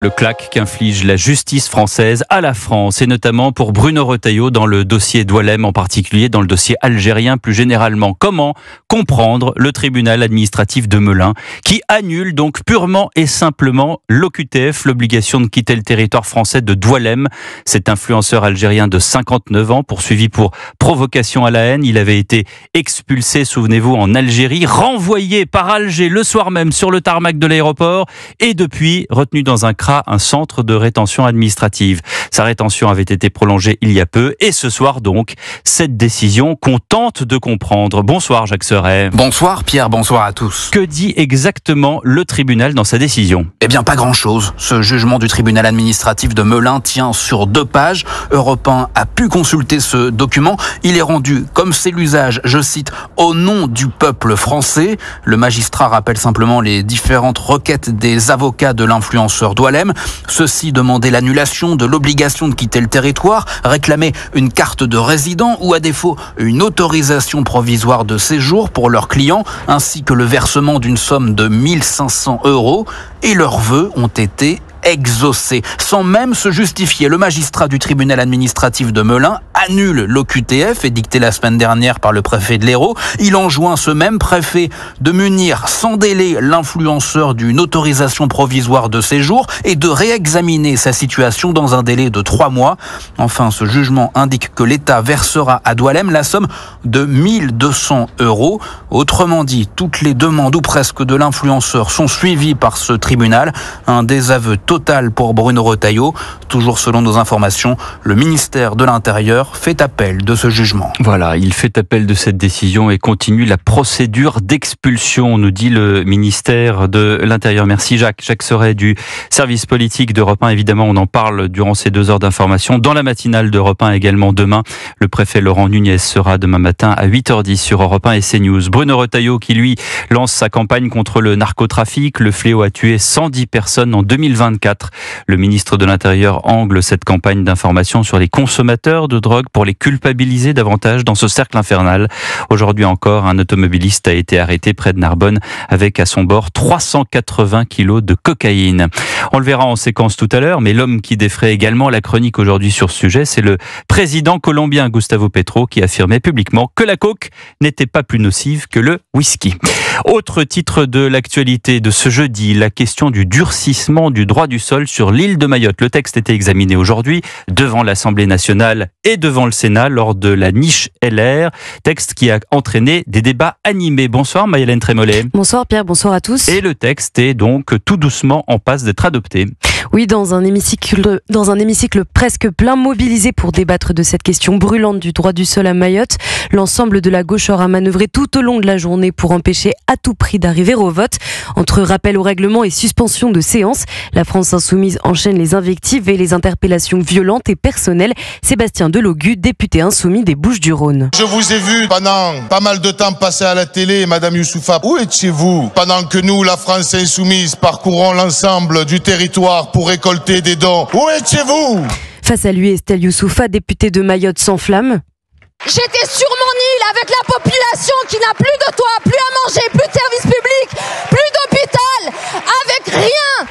Le claque qu'inflige la justice française à la France, et notamment pour Bruno Retailleau dans le dossier Doualem, en particulier dans le dossier algérien plus généralement. Comment comprendre le tribunal administratif de Melun qui annule donc purement et simplement l'OQTF, l'obligation de quitter le territoire français de Doualem. Cet influenceur algérien de 59 ans, poursuivi pour provocation à la haine, il avait été expulsé, souvenez-vous, en Algérie, renvoyé par Alger le soir même sur le tarmac de l'aéroport et depuis retenu dans un centre de rétention administrative. Sa rétention avait été prolongée il y a peu et ce soir donc, cette décision qu'on tente de comprendre. Bonsoir Jacques Serret. Bonsoir Pierre, bonsoir à tous. Que dit exactement le tribunal dans sa décision ? Eh bien pas grand-chose. Ce jugement du tribunal administratif de Melun tient sur 2 pages. Europe 1 a pu consulter ce document. Il est rendu, comme c'est l'usage, je cite, au nom du peuple français. Le magistrat rappelle simplement les différentes requêtes des avocats de l'influenceur Doualem. Ceux-ci demandaient l'annulation de l'obligation de quitter le territoire, réclamaient une carte de résident ou à défaut une autorisation provisoire de séjour pour leurs clients, ainsi que le versement d'une somme de 1 500 €. Et leurs vœux ont été exaucé. Sans même se justifier, le magistrat du tribunal administratif de Melun annule l'OQTF édicté la semaine dernière par le préfet de l'Hérault. Il enjoint ce même préfet de munir sans délai l'influenceur d'une autorisation provisoire de séjour et de réexaminer sa situation dans un délai de 3 mois. Enfin, ce jugement indique que l'État versera à Doualem la somme de 1 200 €. Autrement dit, toutes les demandes ou presque de l'influenceur sont suivies par ce tribunal. Un désaveu total pour Bruno Retailleau. Toujours selon nos informations, le ministère de l'Intérieur fait appel de ce jugement. Voilà, il fait appel de cette décision et continue la procédure d'expulsion, nous dit le ministère de l'Intérieur. Merci Jacques. Jacques Serret du service politique d'Europe 1. Évidemment, on en parle durant ces 2 heures d'information. Dans la matinale d'Europe 1 également demain, le préfet Laurent Nunez sera demain matin à 8h10 sur Europe 1 et CNews. Bruno Retailleau qui lui lance sa campagne contre le narcotrafic. Le fléau a tué 110 personnes en 2024. Le ministre de l'Intérieur angle cette campagne d'information sur les consommateurs de drogue pour les culpabiliser davantage dans ce cercle infernal. Aujourd'hui encore, un automobiliste a été arrêté près de Narbonne avec à son bord 380 kilos de cocaïne. On le verra en séquence tout à l'heure, mais l'homme qui défraie également la chronique aujourd'hui sur ce sujet, c'est le président colombien Gustavo Petro qui affirmait publiquement que la coke n'était pas plus nocive que le whisky. Autre titre de l'actualité de ce jeudi, la question du durcissement du droit du sol sur l'île de Mayotte. Le texte était examiné aujourd'hui devant l'Assemblée nationale et devant le Sénat lors de la niche LR. Texte qui a entraîné des débats animés. Bonsoir Maïlène Trémollet. Bonsoir Pierre, bonsoir à tous. Et le texte est donc tout doucement en passe d'être adopté. Oui, dans un hémicycle presque plein, mobilisé pour débattre de cette question brûlante du droit du sol à Mayotte. L'ensemble de la gauche aura manœuvré tout au long de la journée pour empêcher à tout prix d'arriver au vote. Entre rappel au règlement et suspension de séance, la France insoumise enchaîne les invectives et les interpellations violentes et personnelles. Sébastien Delogu, député insoumis des Bouches-du-Rhône. Je vous ai vu pendant pas mal de temps passer à la télé, Madame Youssoupha. Où étiez-vous pendant que nous, la France insoumise, parcourons l'ensemble du territoire pour récolter des dons? Où étiez-vous? Face à lui, Estelle Youssoupha, députée de Mayotte, s'enflamme. J'étais sur mon île avec la population qui n'a plus de toit, plus à manger, plus de services publics, plus d'hôpital, avec rien.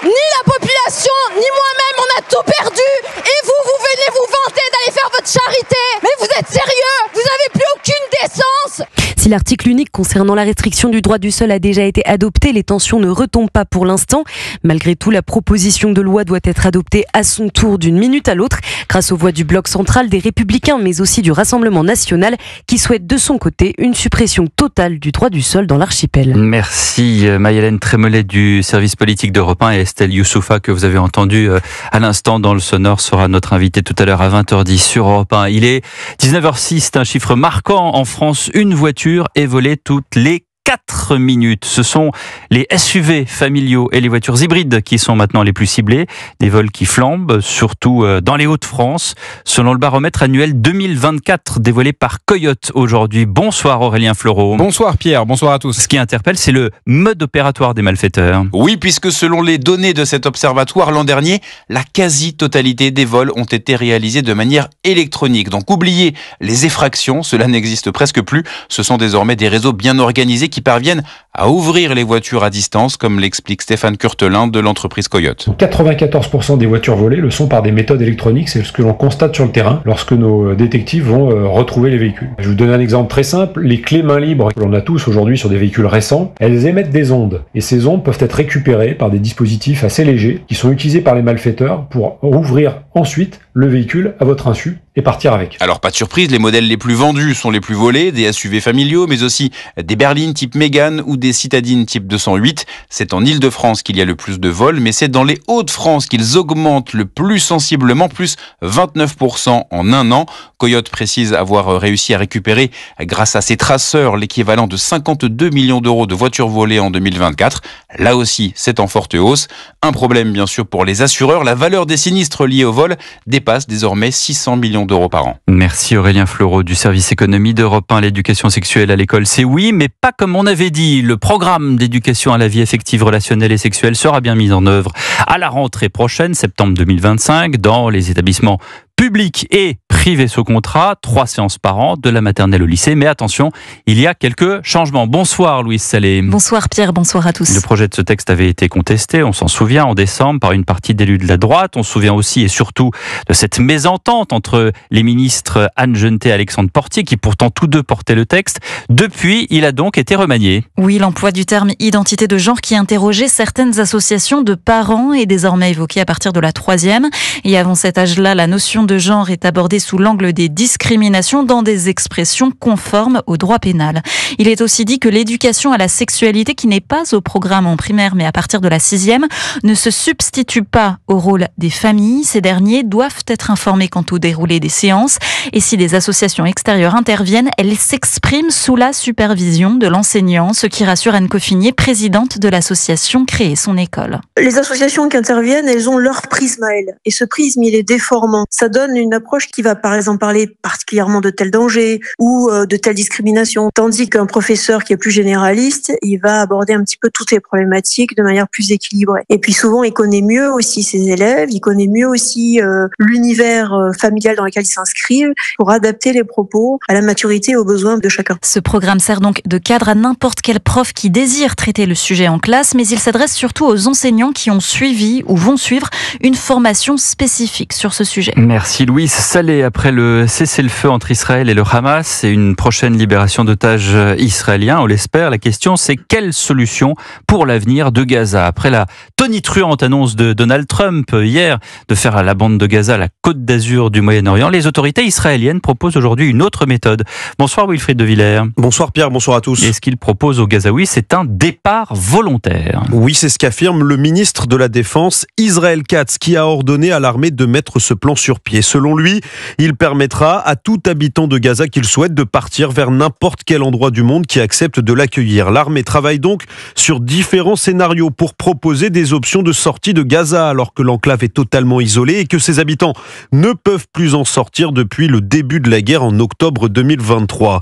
Ni la population, ni moi-même, on a tout perdu. Et vous venez vous vanter d'aller faire votre charité. Mais vous êtes sérieux? Vous n'avez plus aucune décence. Si l'article unique concernant la restriction du droit du sol a déjà été adopté, les tensions ne retombent pas pour l'instant. Malgré tout, la proposition de loi doit être adoptée à son tour d'une minute à l'autre, grâce aux voix du bloc central des Républicains, mais aussi du Rassemblement national, qui souhaite de son côté une suppression totale du droit du sol dans l'archipel. Merci Maïlène Trémollet du service politique d'Europe 1 et Estelle Youssoupha que vous avez entendu à l'instant dans le sonore sera notre invité tout à l'heure à 20h10 sur Europe 1. Il est 19h06, c'est un chiffre marquant en France. Une voiture est volée toutes les 4 minutes. Ce sont les SUV familiaux et les voitures hybrides qui sont maintenant les plus ciblées. Des vols qui flambent, surtout dans les Hauts-de-France, selon le baromètre annuel 2024 dévoilé par Coyote aujourd'hui. Bonsoir Aurélien Fleureau. Bonsoir Pierre, bonsoir à tous. Ce qui interpelle, c'est le mode opératoire des malfaiteurs. Oui, puisque selon les données de cet observatoire l'an dernier, la quasi-totalité des vols ont été réalisés de manière électronique. Donc oubliez les effractions, cela n'existe presque plus. Ce sont désormais des réseaux bien organisés qui parviennent à ouvrir les voitures à distance, comme l'explique Stéphane Curtelin de l'entreprise Coyote. 94% des voitures volées le sont par des méthodes électroniques, c'est ce que l'on constate sur le terrain lorsque nos détectives vont retrouver les véhicules. Je vous donne un exemple très simple, les clés main libres que l'on a tous aujourd'hui sur des véhicules récents, elles émettent des ondes et ces ondes peuvent être récupérées par des dispositifs assez légers qui sont utilisés par les malfaiteurs pour ouvrir ensuite le véhicule à votre insu et partir avec. Alors pas de surprise, les modèles les plus vendus sont les plus volés, des SUV familiaux, mais aussi des berlines type Mégane ou des citadines type 208. C'est en Île-de-France qu'il y a le plus de vols, mais c'est dans les Hauts-de-France qu'ils augmentent le plus sensiblement, plus 29% en un an. Coyote précise avoir réussi à récupérer, grâce à ses traceurs, l'équivalent de 52 millions d'euros de voitures volées en 2024. Là aussi, c'est en forte hausse. Un problème bien sûr pour les assureurs, la valeur des sinistres liés au vol dépasse désormais 600 millions d'euros par an. Merci Aurélien Fleureau du service économie d'Europe 1. L'éducation sexuelle à l'école, c'est oui, mais pas comme on avait dit. Le programme d'éducation à la vie affective, relationnelle et sexuelle sera bien mis en œuvre à la rentrée prochaine, septembre 2025, dans les établissements publics et privés sous contrat, 3 séances par an, de la maternelle au lycée. Mais attention, il y a quelques changements. Bonsoir Louise Salé. Bonsoir Pierre, bonsoir à tous. Le projet de ce texte avait été contesté, on s'en souvient, en décembre, par une partie d'élus de la droite. On se souvient aussi et surtout de cette mésentente entre les ministres Anne Genetet et Alexandre Portier, qui pourtant tous deux portaient le texte. Depuis, il a donc été remanié. Oui, l'emploi du terme identité de genre qui interrogeait certaines associations de parents est désormais évoqué à partir de la 3e. Et avant cet âge-là, la notion de genre est abordée sous l'angle des discriminations dans des expressions conformes au droit pénal. Il est aussi dit que l'éducation à la sexualité, qui n'est pas au programme en primaire mais à partir de la 6e, ne se substitue pas au rôle des familles. Ces derniers doivent être informés quant au déroulé des séances et si des associations extérieures interviennent, elles s'expriment sous la supervision de l'enseignant, ce qui rassure Anne Coffinier, présidente de l'association Créer son école. Les associations qui interviennent, elles ont leur prisme à elles et ce prisme, il est déformant. Ça donne une approche qui va par exemple parler particulièrement de tel danger ou de telle discrimination, tandis qu'un professeur qui est plus généraliste, il va aborder un petit peu toutes les problématiques de manière plus équilibrée. Et puis souvent, il connaît mieux aussi ses élèves, il connaît mieux aussi l'univers familial dans lequel ils s'inscrivent pour adapter les propos à la maturité et aux besoins de chacun. Ce programme sert donc de cadre à n'importe quel prof qui désire traiter le sujet en classe, mais il s'adresse surtout aux enseignants qui ont suivi ou vont suivre une formation spécifique sur ce sujet. Merci Louise Salé. Après le cessez-le-feu entre Israël et le Hamas et une prochaine libération d'otages israéliens, on l'espère, la question c'est quelle solution pour l'avenir de Gaza? Après la tonitruante annonce de Donald Trump hier de faire la bande de Gaza la côte d'Azur du Moyen-Orient, les autorités israéliennes proposent aujourd'hui une autre méthode. Bonsoir Wilfried de Villers. Bonsoir Pierre, bonsoir à tous. Et ce qu'il propose aux Gazaouis, c'est un départ volontaire. Oui, c'est ce qu'affirme le ministre de la Défense, Israël Katz, qui a ordonné à l'armée de mettre ce plan sur pied. Selon lui, il permettra à tout habitant de Gaza qu'il souhaite de partir vers n'importe quel endroit du monde qui accepte de l'accueillir. L'armée travaille donc sur différents scénarios pour proposer des options de sortie de Gaza alors que l'enclave est totalement isolée et que ses habitants ne peuvent plus en sortir depuis le début de la guerre en octobre 2023.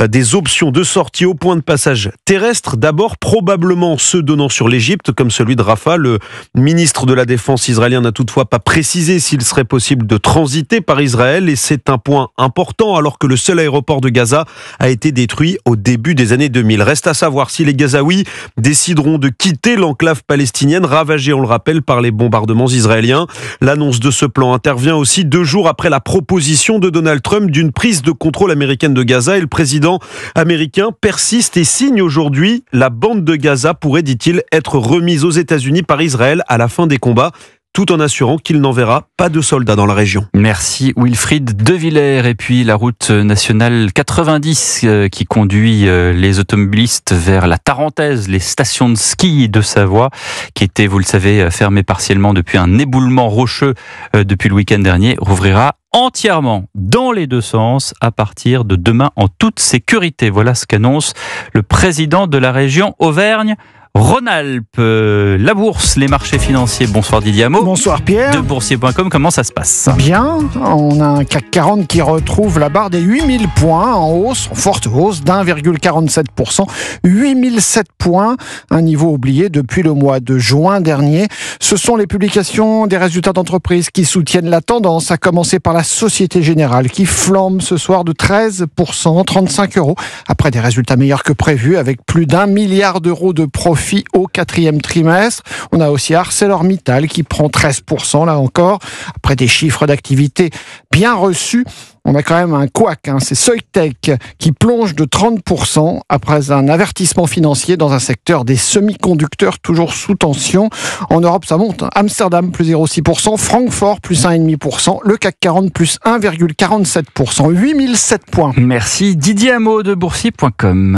Des options de sortie au point de passage terrestre, d'abord probablement ceux donnant sur l'Égypte comme celui de Rafah. Le ministre de la Défense israélien n'a toutefois pas précisé s'il serait possible de transiter par Israël et c'est un point important alors que le seul aéroport de Gaza a été détruit au début des années 2000. Reste à savoir si les Gazaouis décideront de quitter l'enclave palestinienne ravagée, on le rappelle, par les bombardements israéliens. L'annonce de ce plan intervient aussi 2 jours après la proposition de Donald Trump d'une prise de contrôle américaine de Gaza et le président américain persiste et signe aujourd'hui. La bande de Gaza pourrait, dit-il, être remise aux États-Unis par Israël à la fin des combats, tout en assurant qu'il n'enverra pas de soldats dans la région. Merci Wilfried de Villers. Et puis la route nationale 90 qui conduit les automobilistes vers la Tarentaise, les stations de ski de Savoie, qui étaient, vous le savez, fermées partiellement depuis un éboulement rocheux depuis le week-end dernier, rouvrira entièrement dans les 2 sens à partir de demain en toute sécurité. Voilà ce qu'annonce le président de la région Auvergne. Rhône-Alpes, la bourse, les marchés financiers. Bonsoir Didier Hameau. Bonsoir Pierre. De boursier.com, comment ça se passe ? Bien, on a un CAC 40 qui retrouve la barre des 8000 points en hausse, en forte hausse d'1,47%. 8007 points, un niveau oublié depuis le mois de juin dernier. Ce sont les publications des résultats d'entreprise qui soutiennent la tendance, à commencer par la Société Générale qui flambe ce soir de 13%, 35 €, après des résultats meilleurs que prévus avec plus d'1 milliard d'euros de profit au 4e trimestre. On a aussi ArcelorMittal qui prend 13% là encore, après des chiffres d'activité bien reçus. On a quand même un couac, c'est Soitec qui plonge de 30% après un avertissement financier dans un secteur des semi-conducteurs toujours sous tension. En Europe, ça monte. Amsterdam plus 0,6%, Francfort plus 1,5%, le CAC 40 plus 1,47%, 8007 points. Merci Didier Hameau de boursier.com.